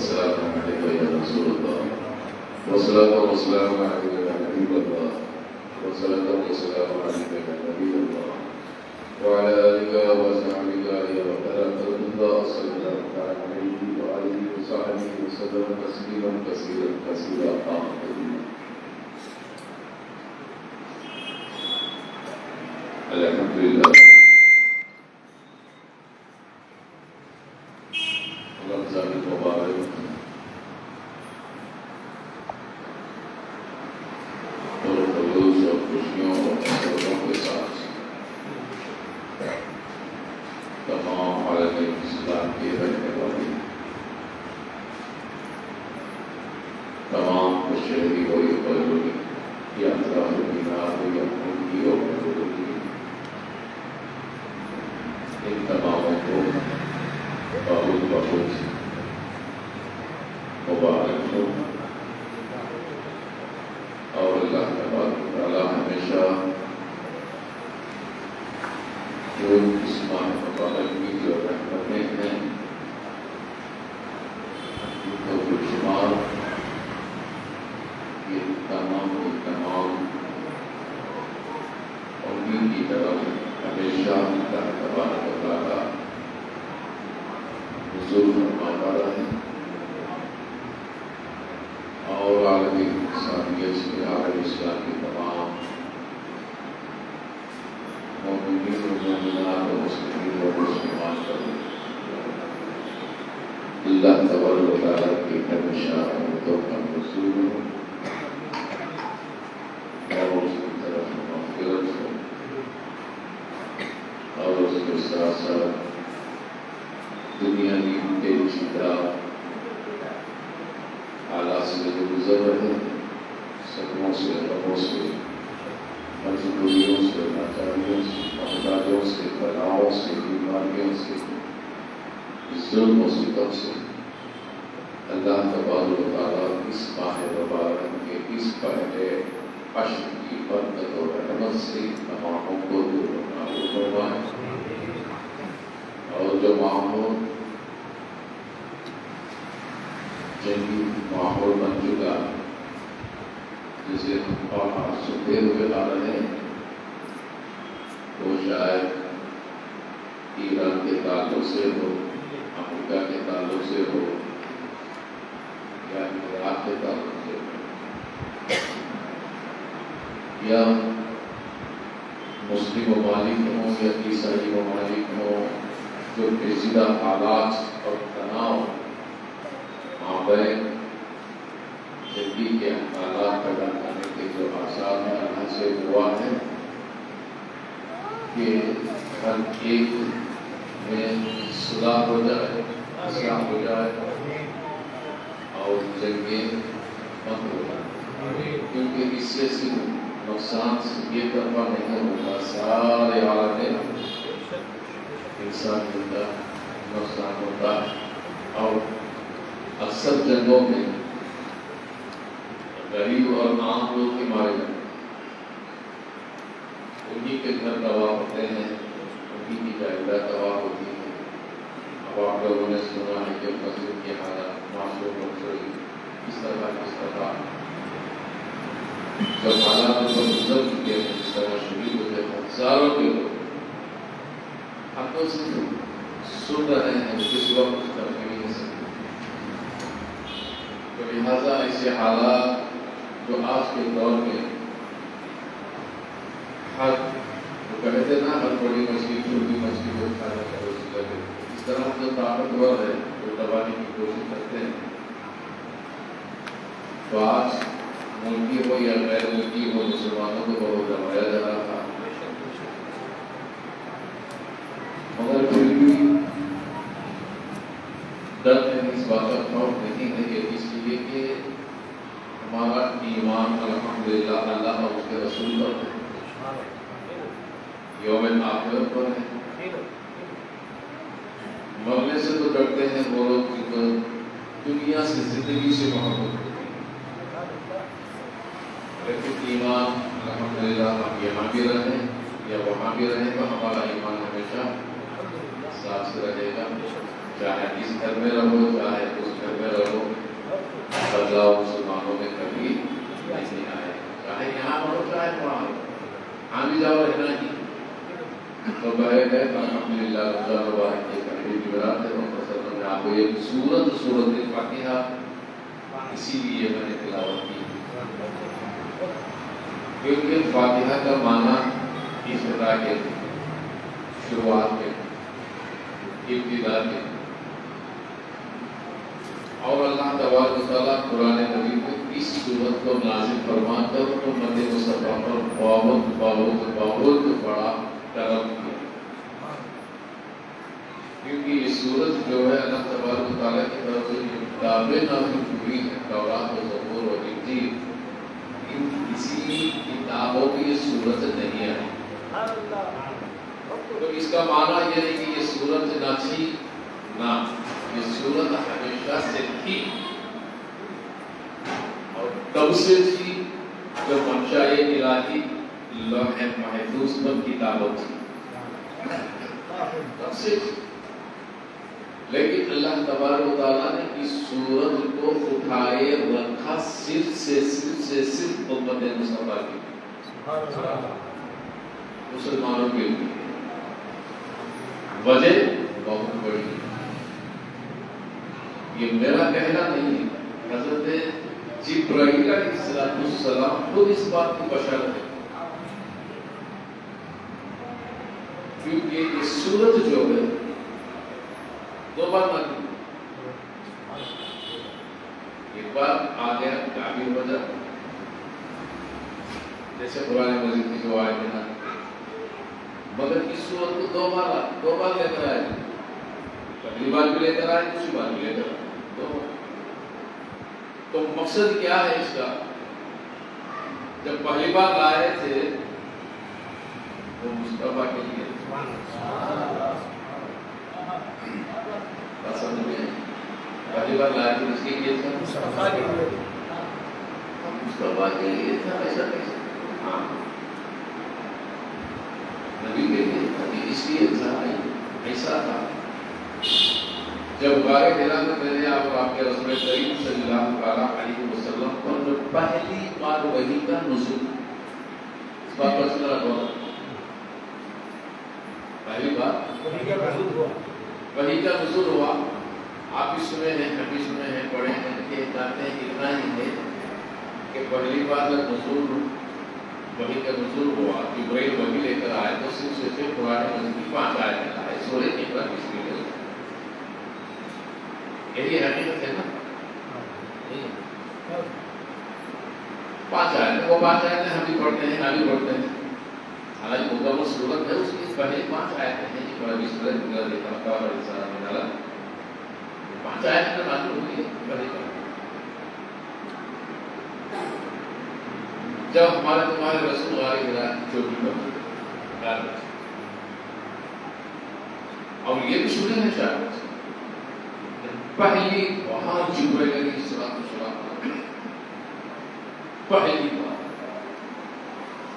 والسلام عليك يا رسول الله والصلاة والسلام عليك يا حبيب الله والصلاة والسلام عليك يا نبي الله وعلى آلك وصحبك يا خير خلق الله صلى الله عليه وآله وصحبه وسلم تسليما كثيرا كثيرا آمين. الحمد لله. رمضان المبارک اور خلوص اور خوشیوں اور مسرتوں کے ساتھ تمام عالم اسلام کے رہنے والی تمام شہری ہو یا بزرگی یا افراد بیمار ہو یا ملکی ہو بزرگی ان تماموں کو بہت بہت مبارک ہو اور اللہ تبارک و تعالی ہمیشہ جو اس ماہ مبارک کی جو رحمتیں ہیں ان کو بے شمار یہ تمام امید کی طرف ہمیشہ اللہ تبارک و تعالی نزول فرماتا رہے اور عالم انسانیت سے عالم اسلام کے تمام مومنین و مومنات و مسلمین و مسلمان پر اللہ تبارک و تعالیٰ کی ہمیشہ رحمتوں کا نزول ہو اور اس کی طرف مغفرت ہو اور اس کے ساتھ ساتھ دنیا کی پیچیدہ حالات سے گزر رہے صدموں سے غموں سے مجبوریوں سے لاچاریوں سے محتاجوں سے بلاؤں سے بیماریوں سے ظلم و ستم سے اللہ تبارک و تعالیٰ اس ماہ مبارک کے اس پہلے عشر کی برکت و رحمت سے تماموں کو دور فرمائے اور جو ماحول جنگی ماحول بن چکا جسے ہم آج سنتے ہوئے آ رہے ہیں وہ شاید ایران کے تعلق سے ہو امریکہ کے تعلق سے ہو یا عراق کے تعلق سے ہو یا مسلم ممالک ہوں یا عیسائی ممالک ہوں جو پیچیدہ حالات اور تناؤ مابین زندگی کے حالات پیدا کرنے کے جو آثار ہیں اللہ سے ہوا ہے کہ ہر ایک میں صلاح ہو جائے اصلاح ہو جائے اور جنگیں بند ہو جائیں کیونکہ اس سے صرف نقصان یہ طرفہ نہیں ہوتا سارے عالم میں انسان کا نقصان ہوتا ہے اور اکثر جنگوں میں غریب اور عام لوگ ہی مارے جاتے ہیں انہی کے گھر تباہ ہوتے ہیں انہی کی جائیداد تباہ ہوتی ہے اب آپ لوگوں نے سنا ہے کہ مسجد کی حالت معصوم منصوری اس طرح جب حالات پر گزر چکے ہیں اس طرح شریک ہوتے ہیں ہزاروں کے لوگ ہم تو صرف سن رہے ہیں کس وقت اس طرح نہیں ہو سکتے تو لہٰذا ایسے حالات جو آج کے دور میں ہر وہ کہتے ہیں نا ہر بڑی مچھلی چھوٹی مچھلی کو کھانا چاہیے اس طرح جو طاقتور ہے وہ دبانے کی کوشش کرتے ہیں تو آج ملکی ہو یا غیر ملکی ہو مسلمانوں کو بہت دبایا جا رہا تھا مگر پھر بھی ڈر ہے اس بات کا خوف نہیں ہے کہ اس لیے کہ ہمارا ایمان الحمدللہ اللہ اور اس کے رسول پر ہے یوم آخرت پر ہے مرنے سے تو ڈرتے ہیں وہ لوگ جن کو دنیا سے زندگی سے محبت ہوتی ہے لیکن ایمان الحمدللہ ہم یہاں بھی رہیں یا وہاں بھی رہیں تو ہمارا ایمان ہمیشہ ساتھ سے رہے گا چاہے اس گھر میں رہو چاہے اس گھر میں رہو، بدلاؤ مسلمانوں میں کبھی نہیں آئے، چاہے یہاں رہو چاہے وہاں رہو، ہاں بھی جاؤ رہنا ہی تو بہے گئے الحمدللہ رمضان مبارک کے پہلی جمعرات ہے اور میں آپ کو یہ سورت فاتحہ اسی لیے میں نے تلاوت کی کیونکہ فاتحہ کا معنی ابتدا کے شروعات میں ابتدا میں، اور اللہ تبارک و تعالیٰ قرآن مجید میں اس سورت کو نازل فرما کر امت مصطفیٰ پر بہت بڑا کرم کیا، کیونکہ یہ سورت جو ہے اللہ تبارک و تعالیٰ کی طرف سے جو کتابیں نازل ہوئی ہیں توراۃ و زبور و انجیل، اسی کتابوں کی یہ سورت نہیں آئی، تو اس کا معنی یہ نہیں کہ یہ سورت نہ تھی، نہ یہ سورت ہمیشہ سے تھی اور تب سے تھی جب منشاء الہی لوح محفوظ پر کتابت تھی، تب سے تھی، لیکن اللہ تبارک و تعالیٰ نے اس سورت کو اٹھائے رکھا صرف امت مصطفیٰ کی مسلمانوں کے لیے، وجہ بہت بڑی ہے، یہ میرا کہنا نہیں ہے، حضرت جبرائیل علیہ السلام خود اس بات کی بشارت ہے، کیونکہ یہ سورت جو ہے دو بار نازل، ایک بار آ گیا کافی وجہ جیسے قرآن مجید کی جو آئے ہیں، مگر اس سورت کو دو بار لے کر آئے، پہلی بار بھی لے کر آئے، دوسری بار بھی لے کر آئے، تو مقصد کیا ہے اس کا؟ جب پہلی بار لائے تھے وہ مصطفیٰ کے لیے پہلی بار لائے تھے اس کے لیے تھا، مصطفیٰ کے لیے تھا، ایسا کیسے؟ ہاں نبی کے لیے تھا، اس لیے تھا، ایسا تھا۔ جب غار حرا میں میں نے آپ کے رسول کریم صلی اللہ علیہ وسلم پر جو پہلی بار وحی کا نزول، اس بات پر سنا رہا، پہلی بار وحی کا نزول ہوا، آپ بھی سنے ہیں، ہم بھی سنے ہیں، پڑھے ہیں، کہ کہتے ہیں اتنا ہی ہے کہ پہلی بار جب نزول وحی کا نزول ہوا، جبرائیل وحی لے کر آئے تو صرف قرآن مجید کی 5 آیتیں لائے، سورہ اقرا کی شروع، یہی حقیقت ہے نا، 5 آیتیں، وہ 5 آیتیں ہم بھی پڑھتے ہیں، ہم بھی پڑھتے ہیں، حالانکہ مکمل صورت ہے، اس کی پہلے 5 آیتیں ہیں، یہ قرآن سورہ اقرا دیکھا تھا اور انسان میں ڈالا 5 آیتیں میں نازل ہوئی ہے پہلے کا۔ جب ہمارے تمہارے رسول غار حرا چوٹی پر، اور یہ بھی سنے ہیں شاید پہلی وہاں جبرائیل علیہ السلام پہلی بار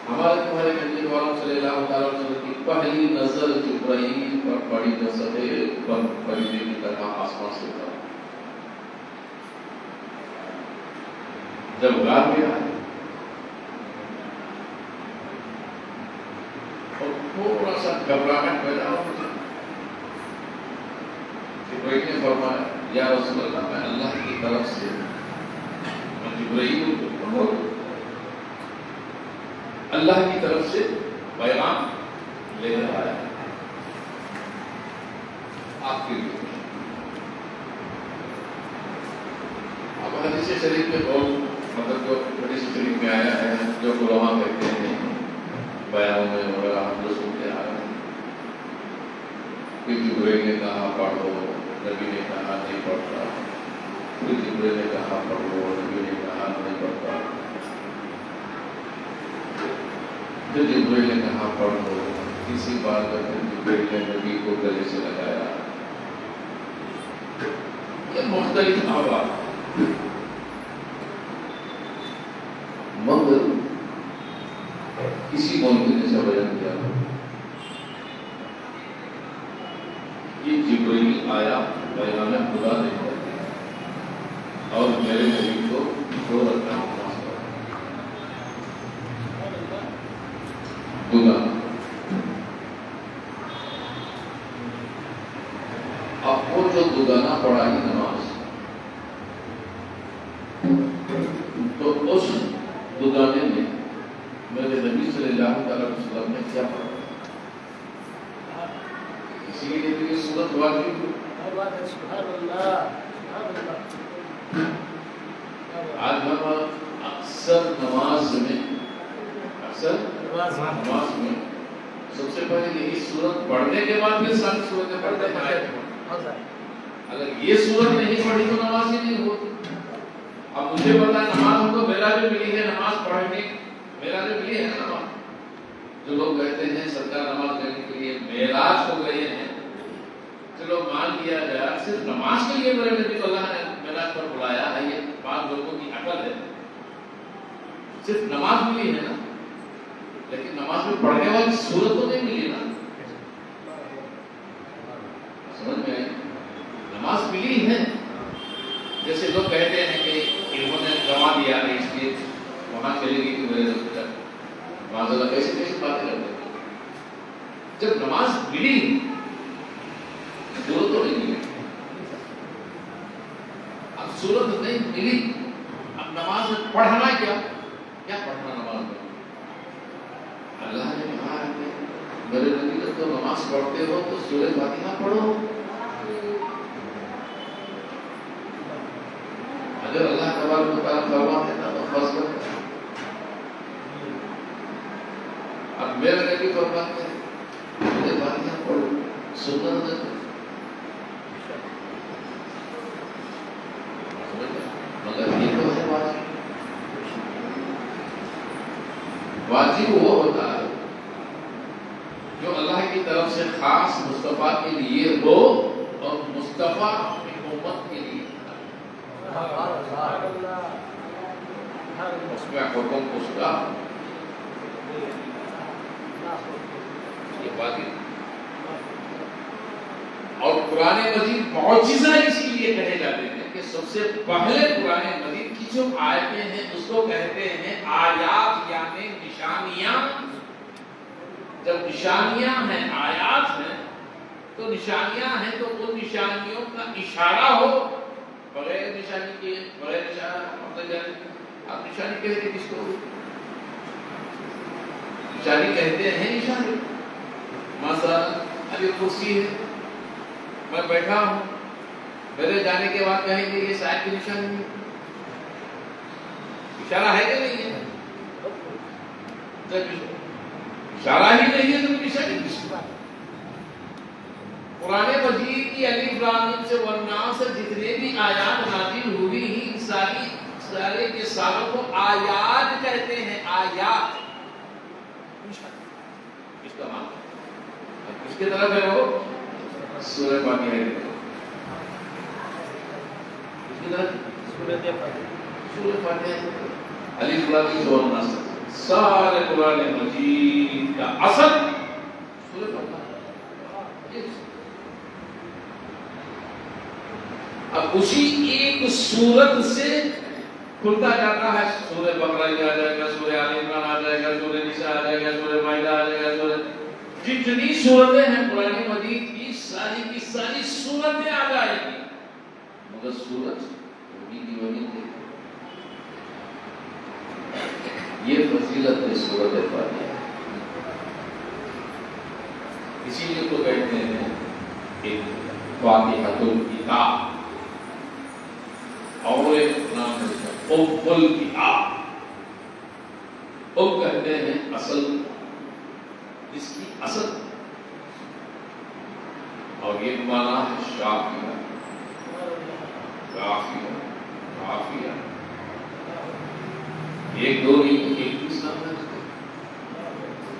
ہمارے تمہارے نبی والوں صلی اللہ تعالی وسلم کی پہلی نظر جبرائیل پر پڑی جو سفید پرندے کی طرح آسمان سے اترا، جب غار میں آئے اور تھوڑا سا گھبراہٹ پیدا ہو، جبرائیل نے فرمایا یا رسول اللہ میں اللہ کی طرف سے جبرائیل کو اللہ کی طرف سے پیغام لے کر آیا آپ کے لیے۔ اب حدیث شریف میں بہت مطلب جو حدیث شریف میں آیا ہے، جو علماء کہتے ہیں بیانوں میں وغیرہ ہم جو سنتے آ رہے ہیں کہ جبرائیل نے کہا پڑھو، نبی نے کہا نہیں پڑھتا، پھر جبرائیل نے کہا پڑھو، نبی نے کہا نہیں پڑھتا، پھر جبرائیل نے کہا پڑھو، کسی بات پر جبرائیل نے نبی کو گلے سے لگایا، یہ مختلف آواز، مگر کسی مولوی نے سے بیان کیا یہ جبرائیل آیا اور میرے نبی کو 2 رکعت نماز پڑھا دگنا. اب وہ جو دگنا پڑھائی نماز، تو اس دگانے میں میرے نبی صلی اللہ علیہ وسلم نے کیا پڑھا؟ اسی لیے تو یہ سورت واجب ہے. آج ہم اکثر نماز میں سب سے پہلے یہی سورت پڑھنے کے بعد پھر ساری سورتیں پڑھتے ہیں. اگر یہ سورت نہیں پڑھی تو نماز ہی نہیں ہوتی. اب مجھے پتا ہے نماز ہم کو میرا جو ملی ہے نماز پڑھنے میرا جو ملی ہے نماز. جو لوگ کہتے ہیں سرکار نماز کرنے کے لیے معراج ہو گئے ہیں، چلو مان لیا گیا صرف نماز کے لیے میرے نبی کو اللہ نے معراج پر بلایا ہے. یہ بعض لوگوں کی عقل ہے، صرف نماز ملی ہے نا، لیکن نماز میں پڑھنے والی صورت تو نہیں ملی نا. سمجھ میں آئی؟ نماز ملی ہے. جیسے لوگ کہتے ہیں کہ انہوں نے گوا دیا ہے اس لیے وہاں چلے گی کہ میرے معذرت کیسے باتیں کرتے ہیں. جب نماز ملی صورت تو نہیں ملی. اب صورت نہیں ملی، اب نماز میں پڑھنا کیا پڑھنا نماز میں؟ اللہ نے کہا ہے کہ میرے نبی جب تو نماز پڑھتے ہو تو سورہ فاتحہ پڑھو. اگر اللہ تبارک و تعالیٰ فرما دیتا تو فضل ہے. اب میرے نبی فرماتے ہیں سورہ فاتحہ پڑھو، سنت ہے. مگر یہ تو ہے واجب وہ ہوتا ہے جو اللہ کی طرف سے خاص مصطفیٰ کے لیے ہو اور مصطفیٰ اپنی امت کے لیے. اس میں حکم اس کا یہ واجب. اور قرآن مجید معجزہ اسی لیے کہے جاتے ہیں کہ سب سے پہلے قرآن مجید کی جو آیتیں ہیں اس کو کہتے ہیں آیات، یعنی نشانیاں. جب نشانیاں ہیں، آیات ہیں، تو نشانیاں ہیں تو ان نشانیوں کا اشارہ ہو. بغیر نشانی کے بغیر اشارہ آپ نشانی کہتے کس کو؟ نشانی کہتے ہیں نشانی. مثلا ابھی کرسی ہے، میں بیٹھا ہوں، میرے جانے کے بعد کہیں گے یہ صاحب کی نشانی ہے. اشارہ ہے کہ نہیں ہے؟ اشارہ ہی نہیں ہے تو نشانی کس کو؟ قرآن مجید کی الف لام میم سے والناس سے جتنے بھی آیات نازل ہوئی ہیں سارے کے ساروں کو آیات کہتے ہیں. آیات اس کا معنی اس کی طرف ہے وہ سورہ فاتحہ ہے. اس کی طرف سورہ فاتحہ الف لام میم سے والناس سارے قرآن مجید کا اصل سورہ فاتحہ. اب اسی ایک صورت سے کھلتا جاتا ہے. سورہ بقرہ آ جائے گا، سورہ آل عمران آ جائے گا، سورہ نساء آ جائے گا، سورہ مائدہ آ جائے گا. سورہ جتنی صورتیں ہیں قرآن مجید کی ساری صورتیں آ جائیں گی. مگر صورت وہی کی وہی تھی. یہ فضیلت ہے سورۃ فاتحہ. اسی لیے تو کہتے ہیں کہ فاتحۃ الکتاب اور ایک نام ہے ام الکتاب. ام کہتے ہیں اصل، اس کی اصل، اور یہ معنی ہے شافیہ. کافیہ کافیہ ایک دو نہیں ایک بھی نام ہے اس کا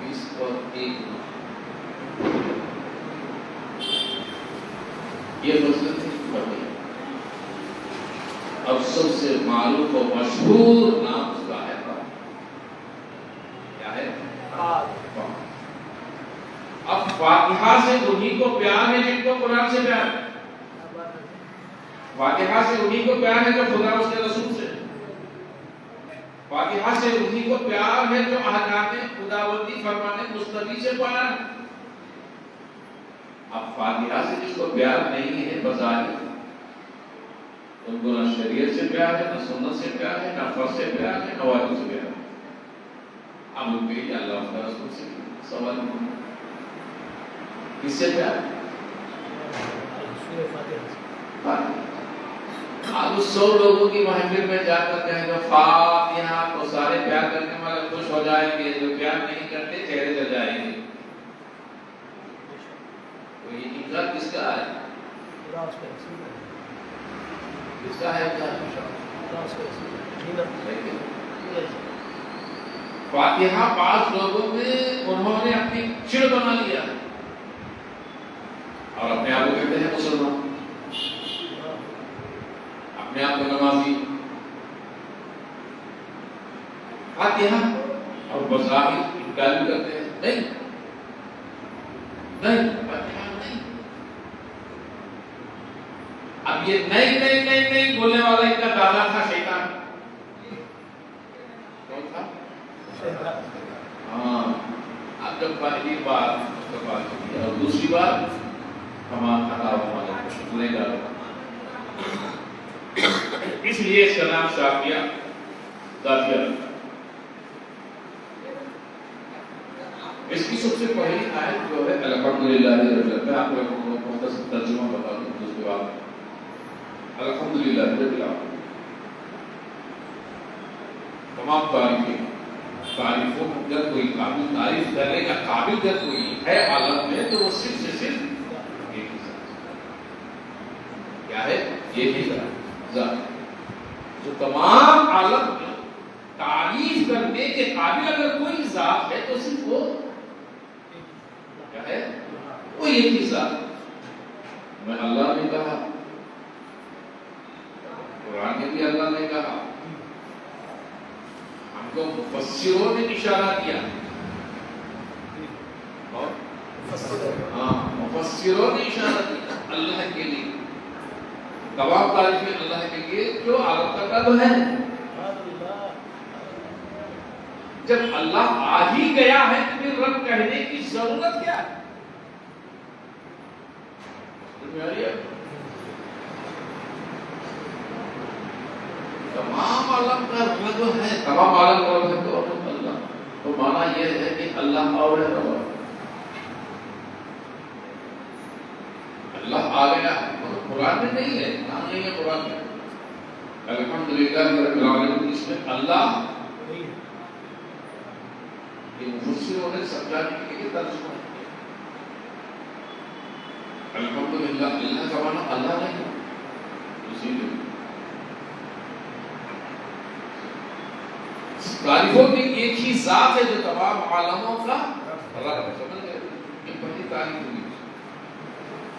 20 اور 1 یہ مسئلہ ہے. اب سب سے معروف و مشہور نام اس کا ہے کیا ہے؟ اب فاتحہ سے انہیں کو پیار ہے جن کو قرآن سے پیار ہے. فاتحہ سے انہیں کو پیار ہے جو خدا اس کے رسول سے، فاتحہ سے انہیں کو پیار ہے جو احکام خداوندی فرمان مصطفی سے پیار ہے۔ اب فاتحہ سے جس کو پیار نہیں ہے بظاہر، ان کو نہ شریعت سے پیار ہے، نہ سنت سے پیار ہے، نہ فرض سے پیار ہے، نہ واجب سے پیار ہے۔ اب ان کے لیے اللہ کا رسول سے سوال ہے، کس سے پیار ہے؟ اب 100 لوگوں کی محفل میں جا کر کہیں گے فاتحہ تو سارے پیار کرنے والے خوش ہو جائیں گے، جو پیار نہیں کرتے چہرے جل جائیں گے۔ تو یہ انکار کس کا ہے؟ کس کا ہے؟ فاتحہ بعض لوگوں میں انہوں نے اپنی چڑ بنا لیا اور اپنے آپ کو کہتے ہیں مسلمان، اپنے آپ کو نمازی۔ فاتحہ اور بظاہر انکار بھی کرتے ہیں، نہیں نہیں فاتحہ نہیں۔ اب یہ نہیں بولنے والا ان کا دادا تھا شیطان۔ کون تھا؟ ہاں۔ اب جب پہلی بار اور دوسری بار ہمارا خطا اس لیے اس کا نام شافیہ دافیہ۔ اس کی سب سے پہلی آیت جو ہے الحمدللہ رب العالمین، میں آپ کو مختصر ترجمہ بتا دوں اس کے بعد۔ الحمدللہ رب العالمین، تمام تعریفوں اگر کوئی قابل تعریف کرنے کا قابل اگر کوئی ہے عالم میں تو وہ صرف سے صرف ایک ہی ذات۔ کیا ہے؟ ایک ہی ذات جو تمام عالم میں تعریف کرنے کے قابل اگر کوئی ذات ہے تو صرف وہ کیا ہے؟ وہ ایک ہی ذات۔ میں اللہ نے کہا، قرآن میں بھی اللہ نے کہا، ہم کو مفسروں نے اشارہ کیا، اور مفسروں نے اشارہ کیا اللہ کے لیے، تمام تعریفیں اللہ کے لیے جو عالم کا رب ہے۔ جب اللہ آ ہی گیا ہے تو پھر رب کہنے کی ضرورت کیا ہے؟ تمام عالم کا رب ہے، تمام عالم کا رب ہے تو اللہ، تو معنی یہ ہے کہ اللہ اور ہے، اللہ آ گیا ہے۔ قرآن میں نہیں ہے، کہاں نہیں ہے قرآن میں الحمدللہ رب العالمین، اس میں اللہ یہ مفسروں نے سمجھانے کے لیے ترجمہ کیا۔ الحمدللہ، اللہ کا معنی اللہ نہیں، اسی لیے تعریفوں کی ایک ہی ذات ہے جو تمام عالموں کا رب ہے۔ سمجھ گئے؟ یہ پہلی تعریف ہوئی،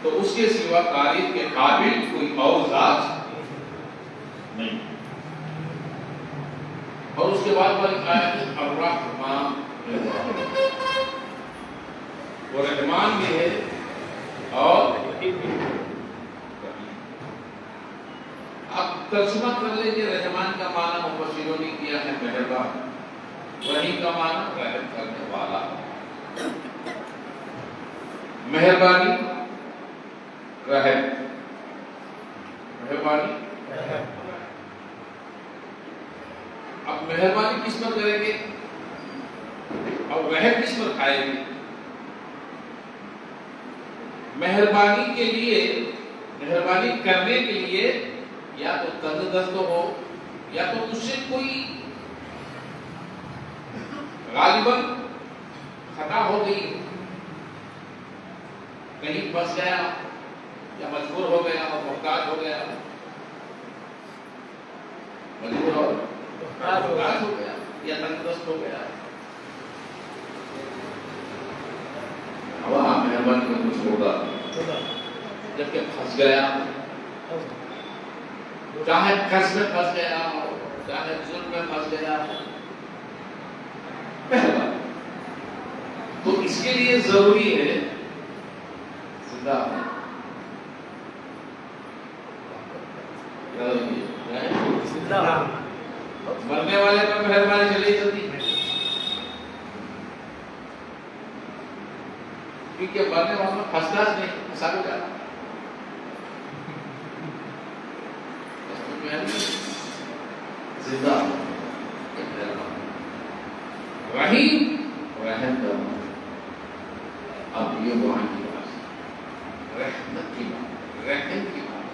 تو اس کے سوا تعریف کے قابل کوئی اور ذات نہیں۔ اور اس کے بعد والی آیت ہے الرحمن، وہ رحمان بھی ہے اور اب ترجمہ کر لیجیے۔ رحمان کا معنی مفسروں نے کیا ہے مہربان، رحیم کا معنی رحم کرنے والا، مہربانی رحم، مہربانی رحم۔ اب مہربانی کس پر کریں گے اور رحم کس پر کھائیں گے؟ مہربانی کے لیے، مہربانی کرنے کے لیے یا تو تنگ دست ہو یا تو اس سے کوئی غالباً خطا ہو گئی، کہیں پھنس گیا یا مجبور ہو گیا اور محتاج ہو گیا، مجبور اور محتاج ہو گیا یا تنگ دست ہو گیا۔ اب آپ مہربانی میں کچھ ہوگا، جبکہ پھنس گیا، چاہے قرض میں پھنس گیا ہو، چاہے ظلم میں پھنس گیا ہو، مہربانی تو اس کے لیے ضروری ہے زندہ مرنے والے پر مہربانی چلی جاتی ہے، کیونکہ مرنے والوں میں پھنسنا نہیں، پھنسا بھی جاتا زندہ رحیم رحم کرنا۔ اب یہ وہاں کی بات، رحمت کی بات، رحم کی بات،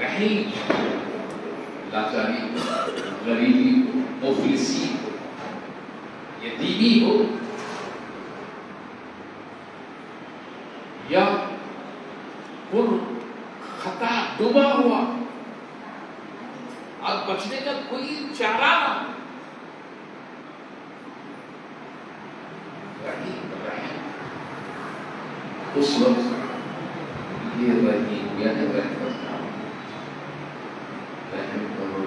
رحیم لاچاری ہو، غریبی ہو، مفلسی ہو، یتیمی ہو، یا پر خطا ڈوبا ہوا، اب بچنے کا کوئی چارہ نہ، رحیم رحم اس وقت یہ رحیم یعنی رحمت کا رحم کرو،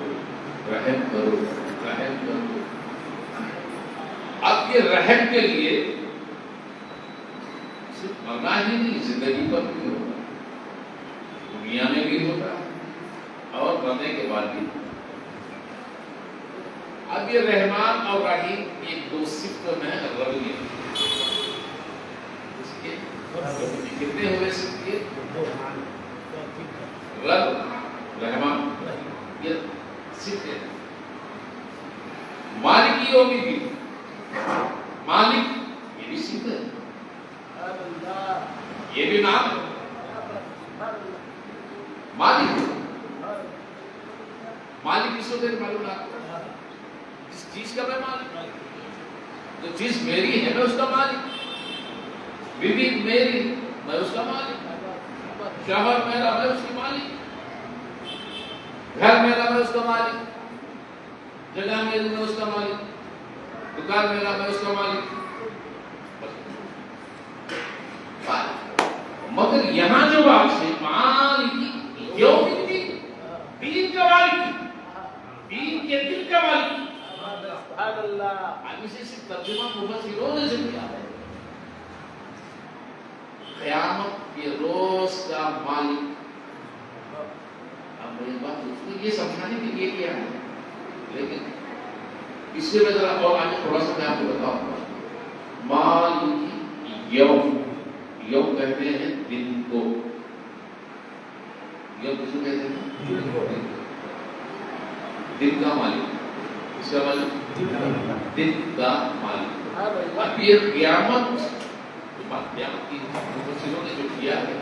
رحم کرو، رحم کرو۔ اب یہ رحم کے لیے صرف مرنا ہی نہیں، زندگی پر بھی ہوگا، دنیا میں بھی ہوگا اور مرنے کے بعد بھی۔ اب یہ رحمان اور رحیم یہ دو صفتوں میں ربی ہے، کتنے ہوئے صفت یہ؟ رب رحمان یہ صفت ہے۔ مالک یوم الدین، مالک یہ بھی صفت ہے، یہ بھی نام ہے مالک۔ مالک کس کو دے معلوم نہ، جس چیز کا میں مالک، جو چیز میری ہے میں اس کا مالک، بیوی میری میں اس کا مالک، شوہر میرا میں اس کی مالک، گھر میرا میں اس کا مالک، جگہ میری میں اس کا مالک، دکان میرا میں اس کا مالک۔ مگر یہاں جو بات ہے مالک یوم الدین، دین کا مالک، دین کے دل کا مالک، اب اسے صرف ترجمہ مفسروں نے کیا ہے، قیامت کے روز کا مالک۔ اب میں بات یہ سمجھانے کے لیے کیا ہے، لیکن اس سے میں ذرا اور آگے تھوڑا سا میں آپ کو بتاؤں گا۔ مالک یوم، یوم کہتے ہیں دن کو، یوم کس کو کہتے ہیں؟ دن کا مالک، اس کا مالک دن کا مالک۔ اب یہ قیامت کی مفسروں نے جو کیا ہے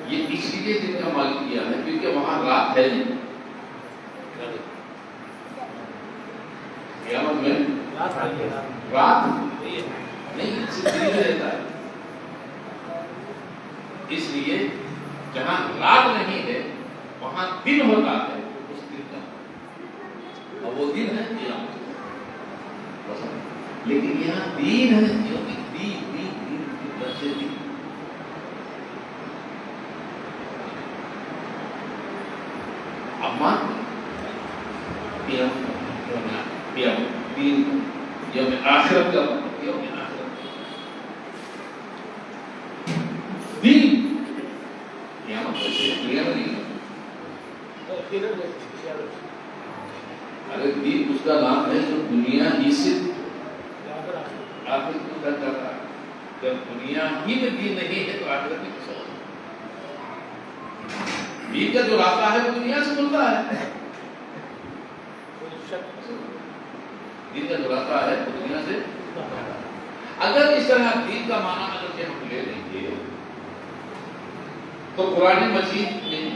یہ اسی لیے دن کا مالک کیا ہے کیونکہ وہاں رات ہے نہیں، قیامت میں رات نہیں صرف دن رہتا ہے، اس لیے جہاں رات نہیں ہے وہاں دن ہوتا ہے، اس دن کا، اور وہ دن ہے قیامت۔ لیکن یہاں دین ہے، یوم آخرت کا یوم آخرت دین قیامت سے کلیئر نہیں ہے۔ اگر دین اس کا نام ہے تو دنیا ہی سے آخرت کو کر جاتا ہے، جب دنیا ہی میں دین نہیں ہے تو آخرت میں کس ہوگا؟ دین کا جو راستہ ہے وہ دنیا سے ملتا ہے، دین کا جو راستہ ہے وہ دنیا سے۔ اگر اس طرح دین کا معنی اگر کہ ہم لے لیں گے تو قرآن مجید میں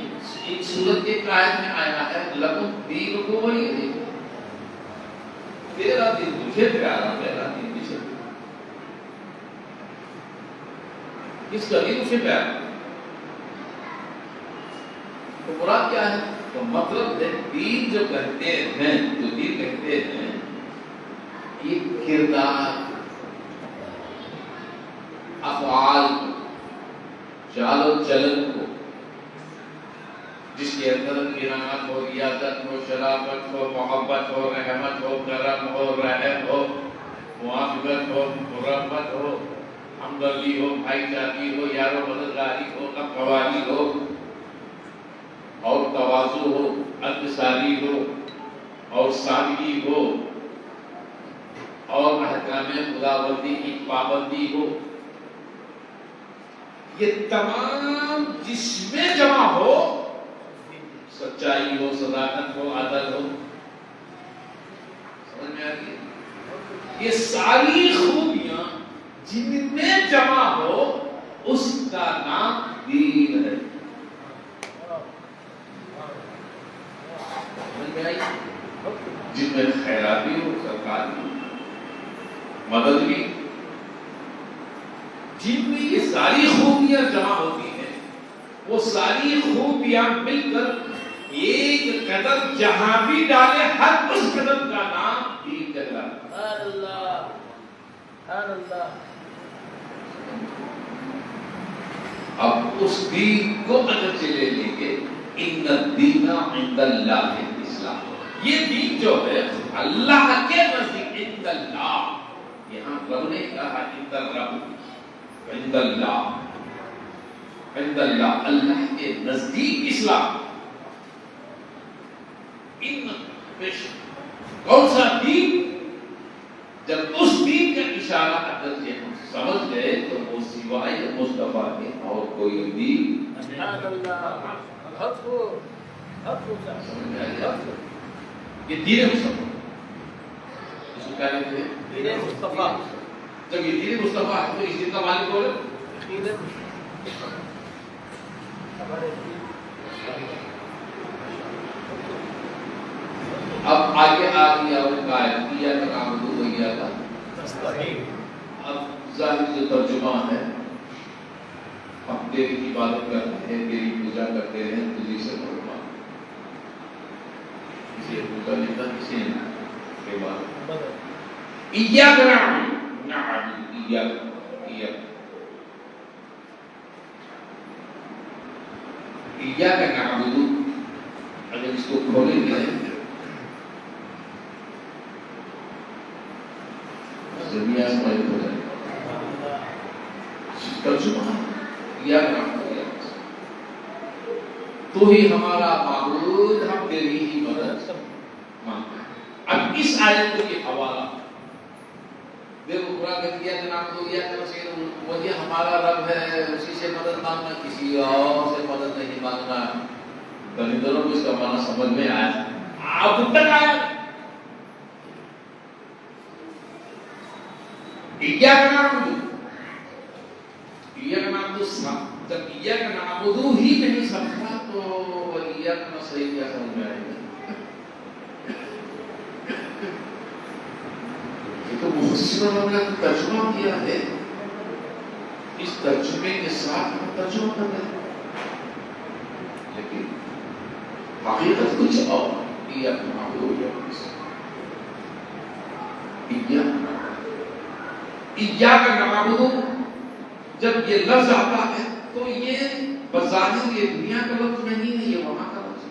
ایک سورت کے آیت میں آیا ہے لکم دینکم ولی دین، تیرا دین تجھے پیارا، میرا دین مجھے پیارا۔ کس کا دین تجھے پیارا؟ تو مراد کیا ہے؟ تو مطلب ہے دین جو کہتے ہیں، جو دین کہتے ہیں یہ کردار، افعال، چال و چلن کو، جس کے اندر قناعت ہو، ریاضت ہو، شرافت ہو، محبت ہو، رحمت ہو، کرم ہو، رحم ہو، موافقت ہو، مرمت ہو، ہمدردی ہو، بھائی چارگی ہو، یار و مددگاری ہو، قوالی ہو، انکساری ہو اور سادگی ہو اور احکام خداوندی کی پابندی ہو، یہ تمام جس میں جمع ہو، سچائی ہو، صداقت ہو، عدل ہو، سمجھ میں آ رہی ہے؟ یہ ساری خوبیاں جن میں جمع ہو اس کا نام دین ہے. سمجھ میں آئی؟ جن میں خیرات بھی ہو، سرکار بھی، مدد بھی، جن میں یہ ساری خوبیاں جمع ہوتی ہیں، وہ ساری خوبیاں مل کر ایک قدم جہاں بھی ڈالے، ہر اس قدم کا نام دین کہلاتا ہے. اللہ اللہ. اب اس دین کو اگر چلے لیں گے، ان الدین عند اللہ الاسلام، یہ دین جو ہے اللہ کے نزدیک عند اللہ، یہاں رب نے کہا عند الرب، عند اللہ، عند اللہ، اللہ کے نزدیک اسلام. ان کون سا دین؟ جب اس دین کا اشارہ اگر ہم سمجھ گئے تو وہ سوائے مصطفیٰ کے اور کوئی دین یہ دین مصطفیٰ، اس کو کیا کہتے ہیں؟ دین مصطفیٰ. جب یہ دین مصطفیٰ ہے تو اس دین کا مالک کون ہے؟ اب آگے آ گیا وہ قائد کیا کا کام ہو گیا تھا. اب ظاہر جو ترجمہ ہے، ہم تیری عبادت کرتے ہیں، تیری پوجا کرتے ہیں، تجھی سے مرما، کسی پوجا نہیں تھا، کسی نے کے بعد ایاک نعبد، ایاک نعبد، اگر اس کو کھولیں گے زمین آسمان ہو جائے گا. ترجمہ ایاک نعبد، تو ہی ہمارا معبود، ہم تیری ہی مدد مانگتے ہیں. اب اس آیت کو یہ حوالہ دیکھو، قرآن کہتی ہے جناب تو یہ کہ وہی ہمارا رب ہے، اسی سے مدد مانگنا، کسی اور سے مدد نہیں مانگنا. دونوں کو اس کا معنی سمجھ میں آیا؟ اب تک آیا ایاک نعبد، ایاک نعبد، جب ایاک نعبد ہی نہیں سمجھا تو ایاک نستعین کیا سمجھ میں آئے گا؟ تو مفسروں نے ترجمہ کیا ہے، اس ترجمے کے ساتھ ہم ترجمہ کر رہے ہیں، لیکن حقیقت کچھ اور. ایاک نعبد، ایاک نعبد، جب یہ لفظ آتا ہے تو یہ بظاہر یہ دنیا کا لفظ نہیں ہے، یہ وہاں کا لفظ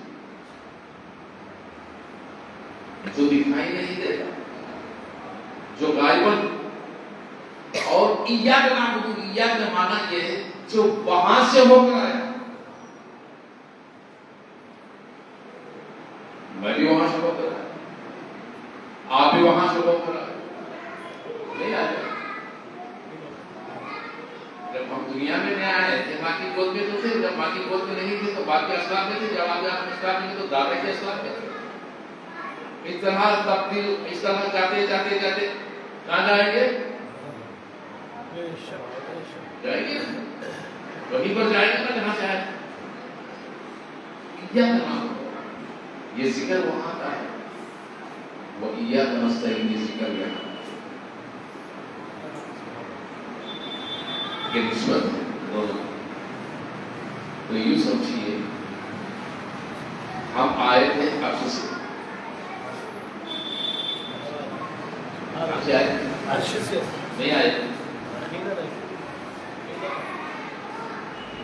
ہے جو دکھائی نہیں دیتا، جو غائباً. اور ایاک نعبد، ایاک کا معنی یہ ہے جو وہاں سے ہو کر آیا. میں بھی وہاں سے ہو کر آیا، آپ بھی وہاں سے ہو کر آئے، نہیں آئے. جب ہم دنیا میں نہیں آئے تھے ماں کی گود میں تو تھے، جب ماں کی گود میں نہیں تھے تو باپ کے اسلام میں تھے، جب آپ اسلام میں تھے تو دادا کے اسلام میں تھے. اس طرح تبدیل، اس طرح جاتے جاتے جاتے کہاں جائیں گے؟ جائیں گے وہیں پر جائیں گے نا جہاں سے آئے. یہ ذکر وہاں کا ہے، وہ ایاک نستعین، یہ ذکر یہاں یہ نسبت ہے دونوں. تو یوں سمجھیے ہم آئے تھے عرش سے، نہیں آئے تھے.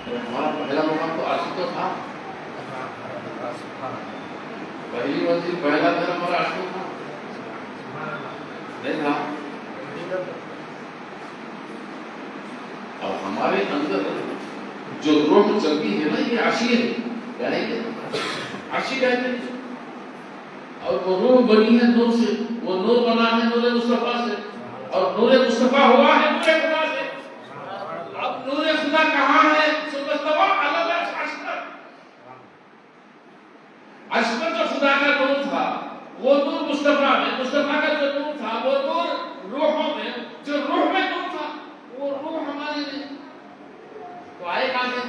ہمارا پہلا مقام تو عرش تو تھا، پہلی منزل پہلا گھر ہمارا عرش تو تھا، نہیں تھا. اور ہمارے اندر جو روح چلتی ہے نا، یہ عرشی ہے، کیا ہے یہ عرشی کہتے ہیں. اور وہ روح بنی ہے نور سے، وہ نور بنا ہے نور مصطفیٰ سے، اور نور مصطفیٰ ہوا ہے نور خدا سے۔ اب نور خدا کہاں ہے؟ ثم استوى علی العرش پر۔ عرش پر جو خدا کا نور تھا وہ نور مصطفیٰ میں، مصطفیٰ کا جو نور تھا وہ نور روحوں میں، جو روح میں نور تھا وہ روح ہمارے میں تو آئے کہاں سے؟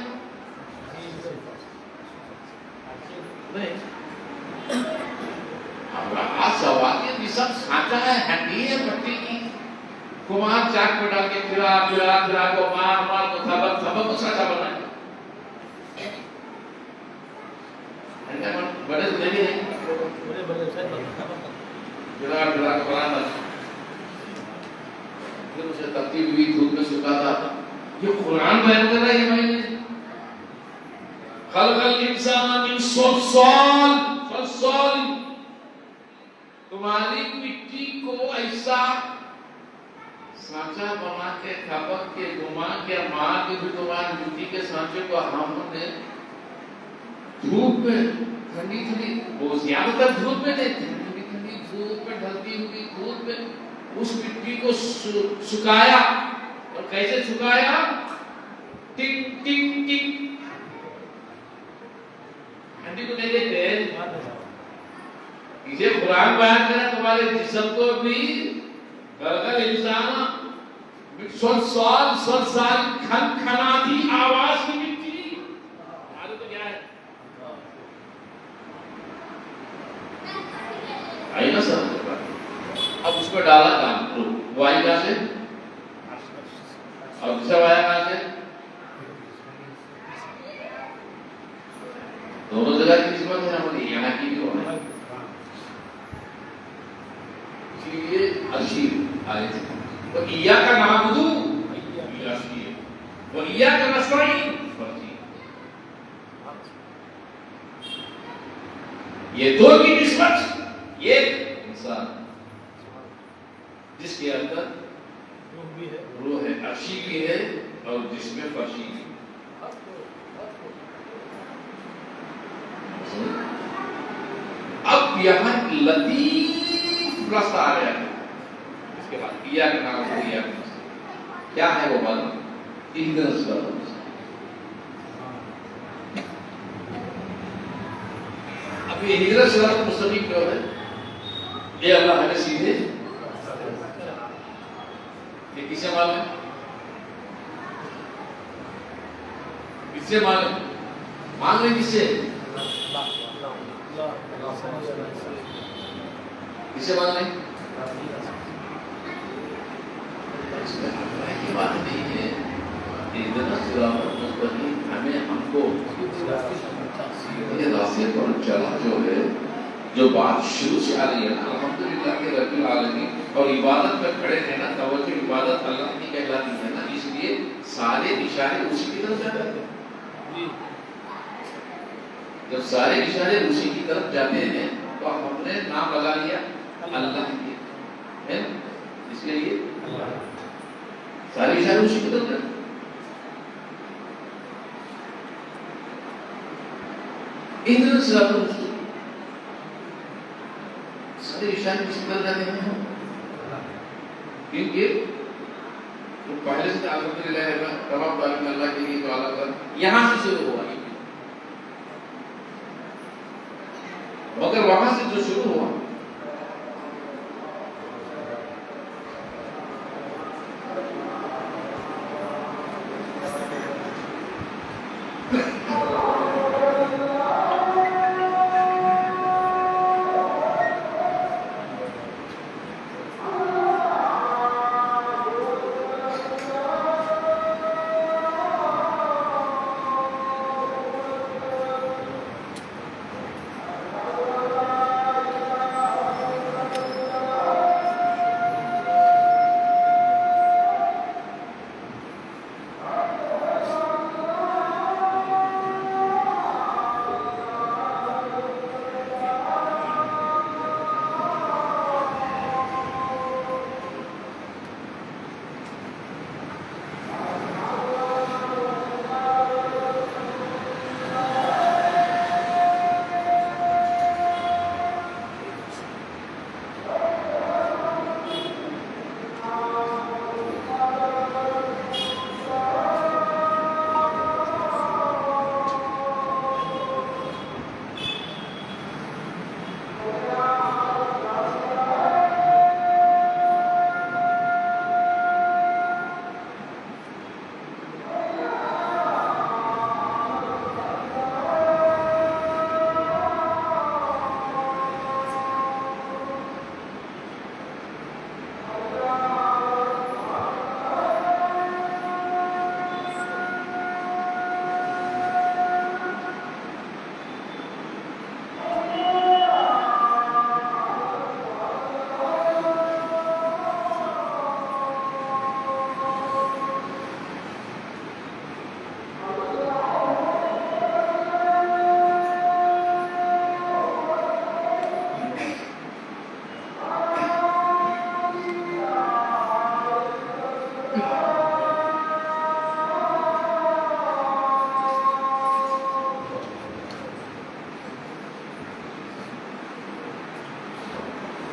اب سوال یہ سب سانچا ہے، ہڈی ہے مٹی کی، کمار چاک پہ ڈال کے پھرا کو مار کو تھبک اس کا کیا بنا ہے؟ بڑے تو نہیں ہیں پھرا کو بنا پھر اسے ترتیب ہوئی دھوپ میں سکھا تھا۔ یہ قرآن بیان کر رہا ہے یہ بھائی، خلق الانسان من صلصال، تمہاری مٹی کو ایسا سانچا بنا کے تھپک کے گھما کے مار کے بھی تمہاری مٹی کے سانچے کو ہم نے دھوپ میں ٹھنڈی ٹھنڈی، وہ زیادہ تر دھوپ میں نہیں، ٹھنڈی ٹھنڈی دھوپ میں ڈھلتی ہوئی دھوپ میں اس مٹی کو سکھایا، اور کیسے سکھایا؟ ٹک ٹک ٹک، ٹھنڈی کو نہیں دیتے۔ یہ قرآن بیان کرے تمہارے جسم کو بھی خلق انسان صلصال کھنکھناتی آواز کی مٹی، ہمارے تو کیا ہے؟ آئی نا سر؟ اب اس کو ڈالا کام، وہ آئی کہاں سے؟ اور دوسرا آیا کہاں سے؟ دونوں جگہ کی قسمت ہے ہماری، یہاں کی بھی ہو ہے، اس لیے اشیر آئے تھے تو ایاک نعبد و ایاک نستعین، یہ دو کی نسبت، یہ انسان جس کے اندر روح ہے، عرشی بھی ہے اور جس میں فرشی بھی۔ اب یہاں لطیف رستہ آ گیا ہے، اس کے بعد ایاک نعبد و ایاک نستعین کیا ہے وہ بات؟ اہدنا الصراط المستقیم۔ اب یہ اہدنا الصراط المستقیم کیوں ہے؟ یہ اللہ ہمیں سیدھے یہ کسے معلوم ہے؟ کسے معلوم؟ مانگ رہے کسے؟ کسے مانگ رہے؟ اس میں اللہ کی بات نہیں ہے، اہدنا الصراط المستقیم ہمیں ہم کو سیدھے راستے پر چلا جو ہے، جو بات شروع سے آ رہی ہے نا، الحمدللہ کے رب العالمین، اور عبادت میں کھڑے ہیں نا، توجہ عبادت اللہ کی کہلاتی ہے نا، اس لیے سارے اشارے اسی کی طرف جاتے ہیں۔ جب سارے اشارے اسی کی طرف جاتے ہیں تو ہم نے نام لگا لیا اللہ کے، ہے اس کے لیے سارے اشارے اسی کی طرف جاتے ہیں۔ اہدنا الصراط المستقیم، سارے اشارے کسی طرف جاتے ہیں کیونکہ وہ پہلے سے الحمدللہ تمام تعلیم اللہ کے لیے تو اعلیٰ کر یہاں سے شروع ہوا، مگر وہاں سے جو شروع ہوا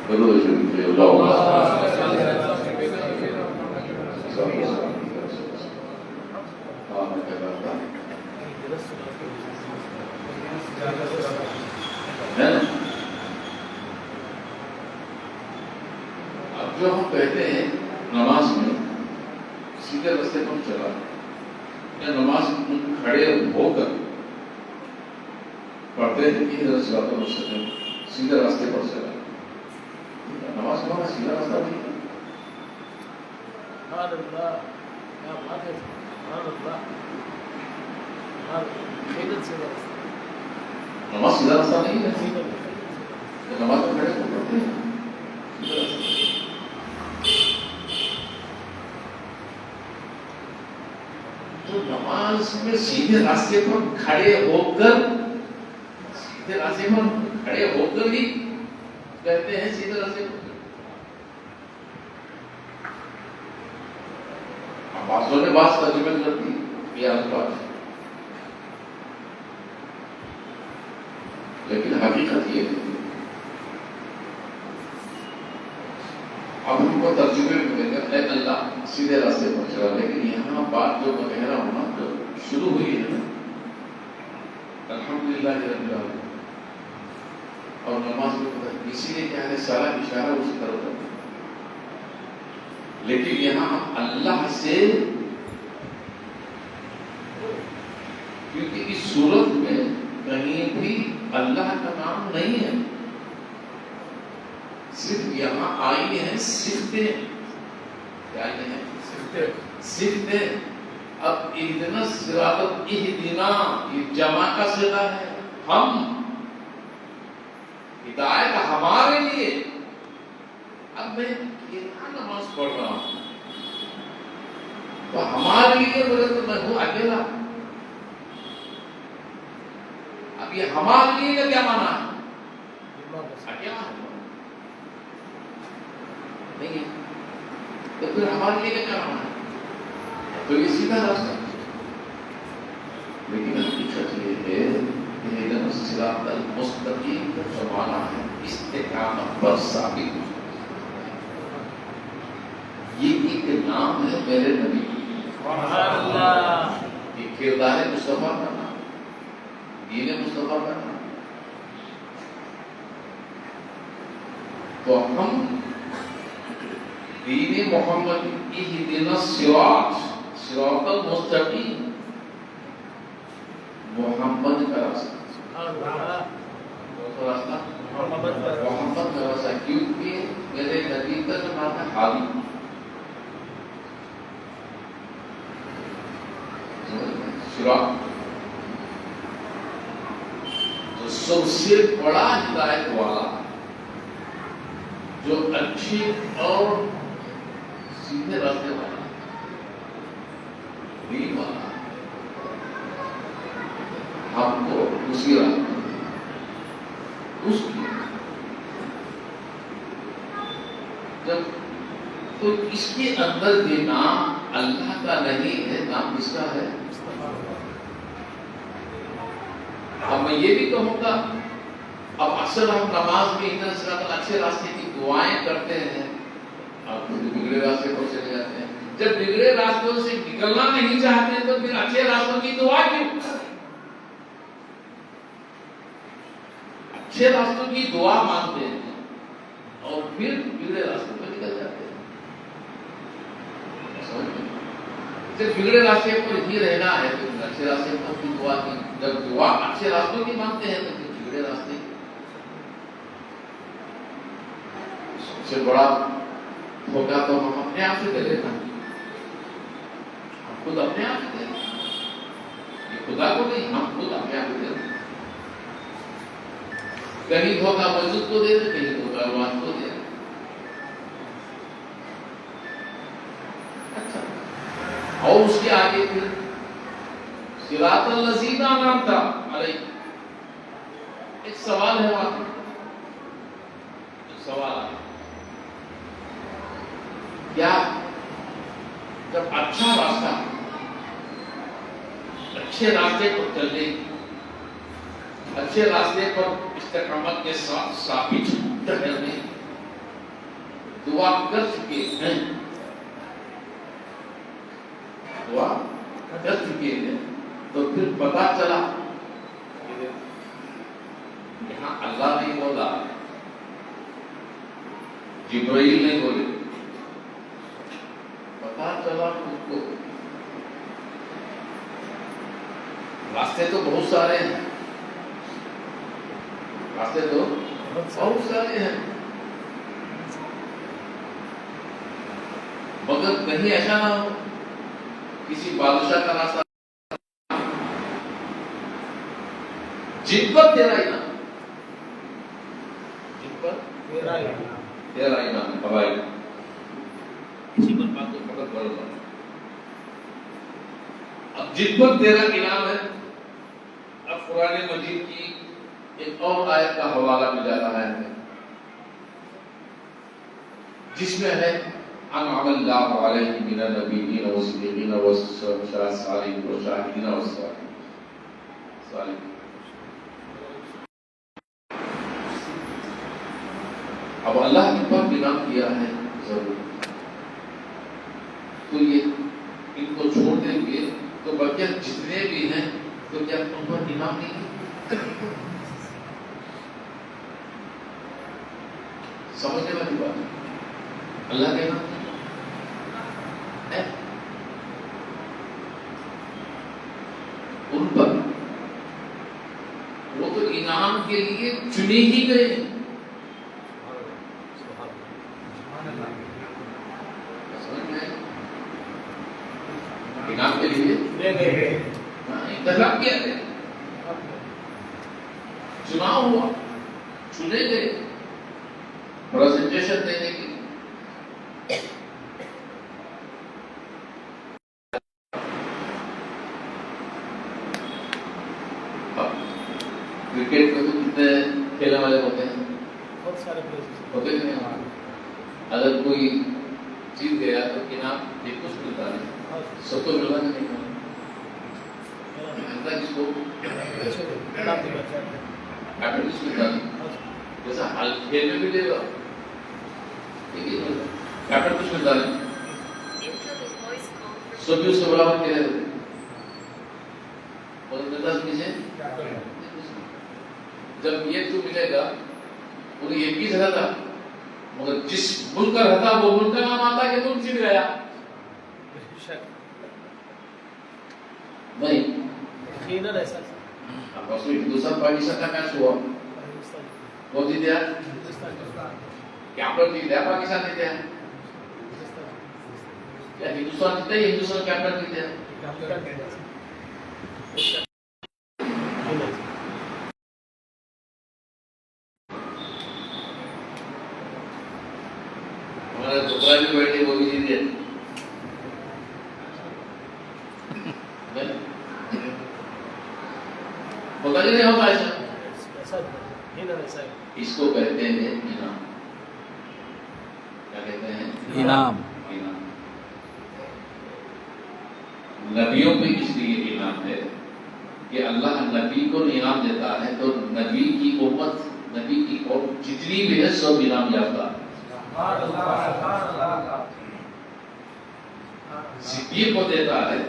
درود شریف اللہم ہے نا؟ اب جو ہم کہتے ہیں نماز میں سیدھے راستے پر چلا یا نماز کھڑے ہو کر پڑھتے ہیں کہ صراط المستقیم سیدھے راستے پر چلا، نماز ہمارا سیدھا راستہ نہیں ہے۔ سبحان اللہ، کیا بات ہے، سبحان اللہ، سیدھا راستہ، نماز سیدھا راستہ نہیں ہے، سیدھا راستہ۔ نماز میں کھڑے ہو پڑھتے ہیں سیدھا راستہ۔ تو نماز میں سیدھے راستے پر کھڑے ہو کر ہی کہتے ہیں سیدھے راستے پر۔ باتوں نے بات ترجمے کرتی یہ الفاظ، لیکن حقیقت یہ ہے اب ہم کو ترجمے میں کہتے ہیں اے اللہ سیدھے راستے پر چلا، لیکن یہاں بات جو میں کہہ رہا ہوں نا تو شروع ہوئی ہے نا الحمدللہ رب العالمین، اور نماز میں اسی لیے کیا ہے سارا اشارہ اسی طرف کرتا ہے، لیکن یہاں اللہ سے، کیونکہ اس صورت میں کہیں بھی اللہ کا نام نہیں ہے، صرف یہاں آئی ہیں صفتیں، کیا ہیں صفتیں۔ اب اہدنا الصراط، اہدنا یہ جمع کا صیغہ ہے، ہم ہدایت ہمارے لیے۔ اب میں کتنا نماز پڑھ رہا ہوں تو ہمارے لیے بولے تو میں ہوں اکیلا، اب یہ ہمارے لیے کا کیا مانا ہے؟ اکیلا نہیں ہے، تو پھر ہمارے لیے کا کیا مانا ہے؟ تو یہ سیدھا راستہ، لیکن حقیقت یہ ہے کہ اہدنا الصراط المستقیم کا جو مانا ہے استقامت پر ثابت۔ یہ ایک نام ہے میرے نبی، سبحان اللہ، یہ کردار مصطفیٰ کا نام، دین مصطفیٰ کا نام۔ تو ہم دین محمد اہدنا الصراط، صراط المستقیم، محمد کا راستہ، سبحان اللہ، راستہ محمد کا راستہ۔ محمد کا راستہ، کیونکہ میرے نبی کا جو نام ہے ہادی، صراط تو سب سے بڑا ہدایت والا، جو اچھے اور سیدھے راستے والا، دین والا، ہم کو اسی راستے اس کی جب تو اس کے اندر یہ نام اللہ کا نہیں ہے، نام کس کا ہے؟ اب میں یہ بھی کہوں گا، اب اکثر ہم نماز میں اتنا صراط اچھے راستے کی دعائیں کرتے ہیں، اب بگڑے راستے پر چلے جاتے ہیں۔ جب بگڑے راستوں سے نکلنا نہیں چاہتے تو پھر اچھے راستوں کی دعا کیوں؟ اچھے راستوں کی دعا مانگتے ہیں اور پھر بگڑے راستوں پر نکل جاتے ہیں۔ جب بگڑے راستے پر ہی رہنا ہے تو اچھے راستے پر کی دعا کی، جب دعا اچھے راستوں کی مانگتے ہیں تو پھر بگڑے راستے کی۔ سب سے بڑا دھوکہ تو ہم اپنے آپ سے دے لینا، ہم خود اپنے آپ سے دے لینا، یہ خدا کو نہیں، ہم خود اپنے آپ سے دے لینا۔ کہیں دھوکہ مسجد کو دے دے، کہیں دھوکہ عوام کو دے دے۔ اچھا، اور اس کے آگے پھر صراط الذین انعمت علیہم، ایک سوال ہے وہاں، ایک سوال ہے کیا جب اچھا راستہ، اچھے راستے پر چلنے، اچھے راستے پر استقامت کے ساتھ ثابت رہنے، دعا کر چکے ہیں، دعا کر چکے ہیں، تو پھر پتا چلا یہاں اللہ نہیں بولا، جبرائیل نہیں بولے، پتا چلا خود کو۔ راستے تو بہت سارے ہیں، راستے تو بہت سارے ہیں، مگر کہیں ایسا نہ ہو کسی بادشاہ کا راستہ جن پر تیرا انعام، جن پر تیرا انعام حوالے اسی پر بات کو فقط بڑھ رہا۔ اب جن پر تیرا انعام ہے، اب قرآن مجید کی ایک اور آیت کا حوالہ مل جاتا ہے جس میں ہے انعم اللہ علیہ من النبیین والصدیقین والصالحین والشاہدین والصالحین۔ اب اللہ نے پر انعام کیا ہے ضرور، تو یہ ان کو چھوڑ دیں گے تو بقیہ جتنے بھی ہیں تو کیا ان پر انعام نہیں ہے؟ سمجھنے والی بات ہے، اللہ کے نام ہے ان پر، وہ تو انعام کے لیے چنے ہی گئے ہیں۔ انعام کے لیے انتخاب کیا گیا، چناؤ ہوا، چنے گئے پریزنٹیشن دینے کی۔ کرکٹ میں تو کتنے کھیلنے والے ہوتے ہیں، بہت سارے ہوتے ہیں، اگر کوئی جیت گیا تو انعام ایک کچھ ملتا ہے، سب کو ملتا نہیں ملتا، کس کو کیپٹن کس ملتا ہے، جیسا حال کھیل میں بھی دے گا کیپٹن کچھ ملتا نہیں، سب بھی اس کو برابر کھیلے ہوتے اور ملتا کسے، جب یہ تو ملے گا انہیں ایک ہی جگہ تھا، مگر جس ملک کا رہتا وہ ملک کا نام آتا کہ ملک جیت گیا نہیں۔ یقیناً ایسا اب اس میں ہندوستان پاکستان کا میچ ہوا، کون جیت گیا؟ کیپٹن جیت گیا، پاکستان جیت گیا، یا ہندوستان جیتا ہے، ہندوستان کیپٹن جیت گیا۔ ہمارے ٹکڑا بھی بیٹھے وہ بھی جیت گئے، پتا نہیں ہوتا ایسا، اس کو کہتے ہیں انعام۔ کیا کہتے ہیں؟ انعام۔ نبیوں پہ اس لیے انعام ہے کہ اللہ نبی کو انعام دیتا ہے تو نبی کی امت، نبی کی قوم جتنی بھی ہے سب انعام یافتہ ہے۔ صدیق کو دیتا ہے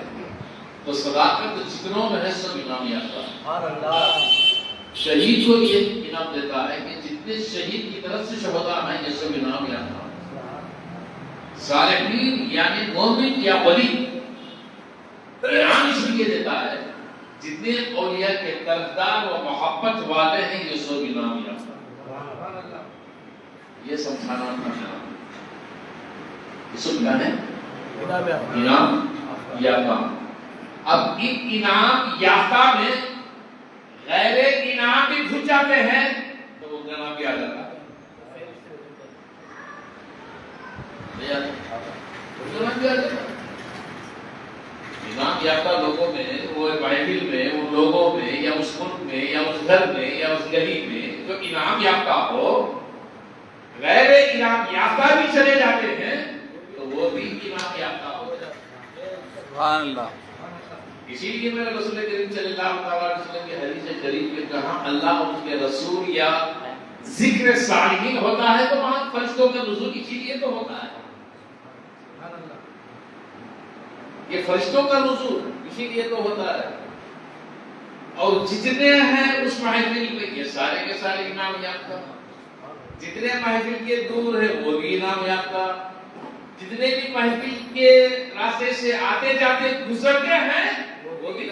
تو صداقت جتنوں میں ہے سب انعام یافتہ ہے۔ شہید کو یہ انعام دیتا ہے کہ جتنے شہید کی طرف سے شہداء ہیں یہ سب انعام یافتہ ہیں۔ صالحین یعنی مومن یا ولی انعام اس لیے دیتا ہے جتنے اولیاء کے طرفدار و محبت والے ہیں یہ سب انعام یافتہ ہیں۔ یہ سمجھانا ہے، یہ سب کیا ہے؟ انعام یافتہ۔ اب ان انعام یافتہ میں غیر انعام بھی گھس جاتے ہیں تو وہ انعام بھی آ جاتا ہے، انعام بھی آ جاتا ہے۔ انعام یافتہ لوگوں میں، وہ محفل میں، ان لوگوں میں یا اس ملک میں یا اس گھر میں یا اس گلی میں جو انعام یافتہ ہو، غیر انعام یافتہ بھی چلے جاتے ہیں تو وہ بھی انعام یافتہ ہو جاتے ہیں۔ سبحان اللہ۔ اسی لیے میں نے رسول کریم صلی اللہ علیہ وسلم کی حدیث شریف میں کہا اللہ اور اس کے رسول یا ذکر صالحین ہوتا ہے تو وہاں فرشتوں کا نزول اسی لیے تو ہوتا ہے. یہ فرشتوں کا نزول اسی لیے تو ہوتا ہے. اور جتنے ہیں اس محفل میں یہ سارے کے سارے انعام یافتہ. جتنے محفل کے دور ہیں وہ بھی انعام یافتہ. جتنے بھی محفل کے راستے سے آتے جاتے گزرتے ہیں وہ بھی.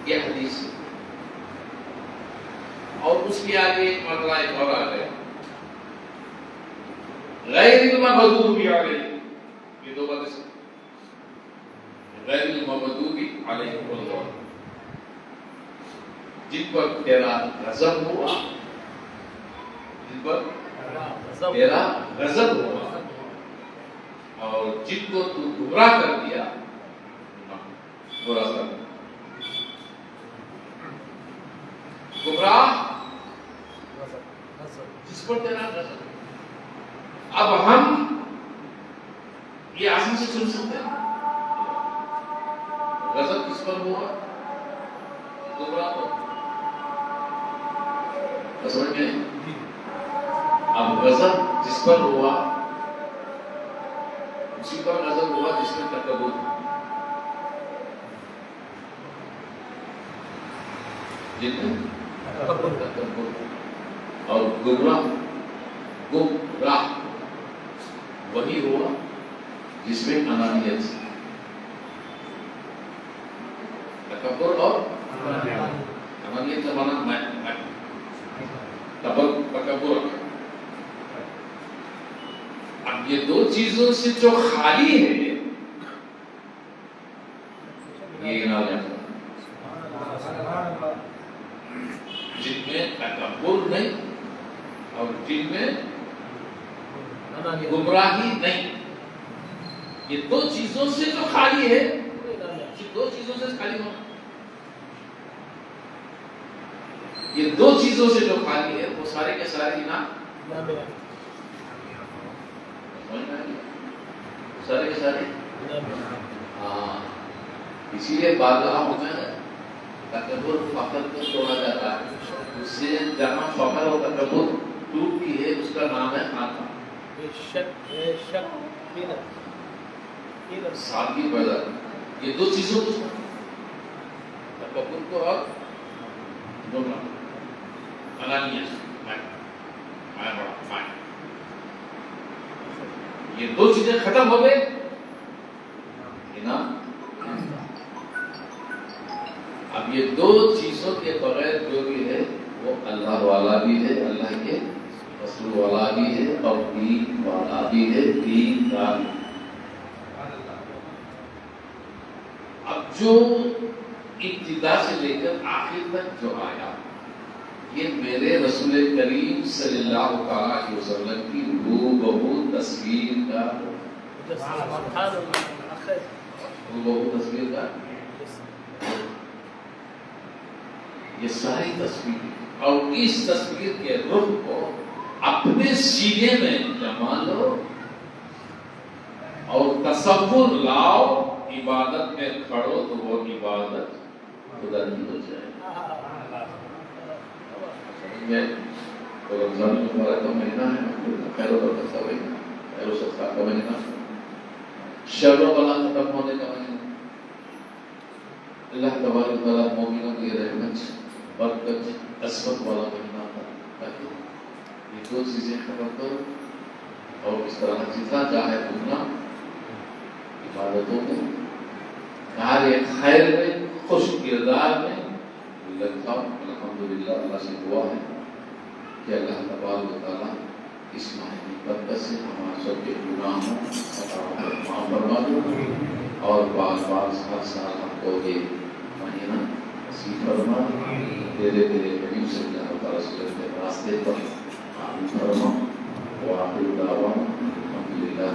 یہ حدیث اور اس کے آگے ایک مرتبہ ایک اور آ گیا غیر المغضوب علیہم. یہ دو باتیں غیر المغضوب علیہم جن پر تیرا غضب ہوا, جن پر تیرا غضب ہوا اور جن کو تو گمراہ کر دیا. گمراہ جس پر تیرا غضب. اب ہم یہ آسان سے سن سکتے ہیں غضب کس پر ہوا, گمراہ پر. سمجھ گئے؟ اب غضب جس پر ہوا اسی پر غضب ہوا جس میں تکبر تھا. جن میں تکبر اور گمراہ وہی ہوا جس میں انانیت تھی. تکبر اور انانیت کا معنی تکبر. اب یہ دو چیزوں سے جو خالی ہے یہ انانیت جن میں تکبر نہیں اور جن میں گمراہی نہیں. یہ دو چیزوں سے جو خالی ہے, یہ دو چیزوں سے خالی ہونا, یہ دو چیزوں سے جو خالی ہے وہ سارے کے سارے انعام سارے کے سارے. ہاں اسی لیے بادلہ میں تکبر فخر کو توڑا جاتا ہے. اس سے جہاں فخر اور تکبر ٹوٹتی ہے اس کا نام ہے خانقاہ. سادگی پیدا. یہ دو چیزوں کو تکبر کو اور انانیت میں بڑا یہ دو چیزیں ختم ہو گئے انعام. اب یہ دو چیزوں کے بغیر جو بھی ہے وہ اللہ والا بھی ہے, اللہ کے رسول والا بھی ہے اور دین والا بھی ہے, دین کا. اب جو ابتدا سے لے کر آخر تک جو آیا یہ میرے رسول کریم صلی اللہ علیہ وسلم کی ہو تصویر کا تصویر کا یہ ساری تصویر اور اس تصویر کے رخ کو اپنے سینے میں جما لو اور تصور لاؤ, عبادت میں کھڑو تو وہ عبادت خدا کی ہو جائے. تو رمضان المبارک کا مہینہ ہے, خیر و برکت کا مہینہ, خیر و صدقات کا مہینہ, شر و بلا ختم ہونے کا مہینہ. اللہ تبارک و تعالیٰ مومنوں کی رحمت برکت عصمت والا مہینہ تھا تاکہ یہ دو چیزیں ختم کرو اور اس طرح جتنا چاہے اتنا عبادتوں میں کار خیر میں خوش کردار میں لگتا. الحمدللہ اللہ سے دعا ہے کہ اللہ تبارک و تعالیٰ اس ماہ کی برکت سے ہمارے سب کے گناہوں معاف فرما دو اور بار بار ہر سال ہم کو یہ مہینہ نصیب فرما. تیرے حبیب صلی اللہ علیہ وسلم کے راستے پر آمین فرما. وآخر دعوانا الحمدللہ.